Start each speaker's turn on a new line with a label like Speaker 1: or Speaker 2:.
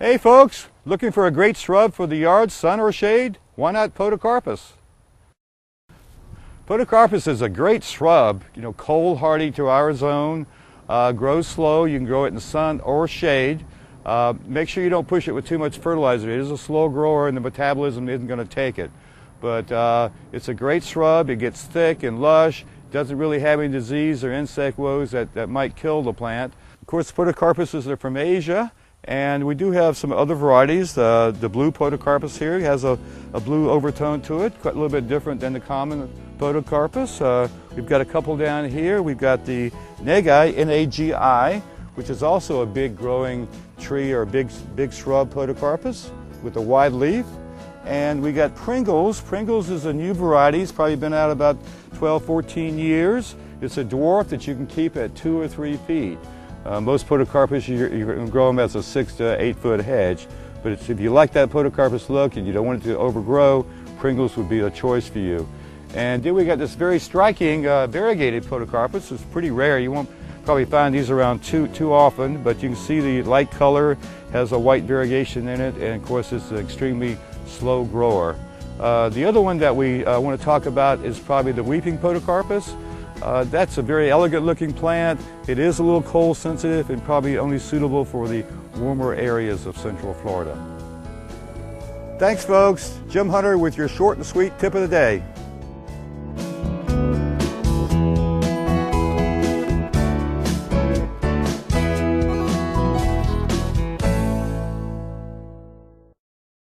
Speaker 1: Hey folks, looking for a great shrub for the yard, sun or shade? Why not Podocarpus? Podocarpus is a great shrub, cold hardy to our zone, grows slow. You can grow it in sun or shade. Make sure you don't push it with too much fertilizer. It is a slow grower and the metabolism isn't going to take it. But it's a great shrub. It gets thick and lush, doesn't really have any disease or insect woes that might kill the plant. Of course, Podocarpuses are from Asia. And we do have some other varieties. The blue Podocarpus here has a blue overtone to it, quite a little bit different than the common Podocarpus. We've got a couple down here. We've got the Nagi, N-A-G-I, which is also a big growing tree or big shrub Podocarpus with a wide leaf. And we got Pringles. Pringles is a new variety. It's probably been out about 12, 14 years. It's a dwarf that you can keep at 2 or 3 feet. Most Podocarpus, you're going to grow them as a 6 to 8 foot hedge, but if you like that Podocarpus look and you don't want it to overgrow, Pringles would be a choice for you. And then we got this very striking variegated Podocarpus. It's pretty rare. You won't probably find these around too often, but you can see the light color has a white variegation in it, and of course it's an extremely slow grower. The other one that we want to talk about is probably the weeping Podocarpus. That's a very elegant looking plant. It is a little cold sensitive and probably only suitable for the warmer areas of Central Florida. Thanks folks, Jim Hunter with your short and sweet tip of the day.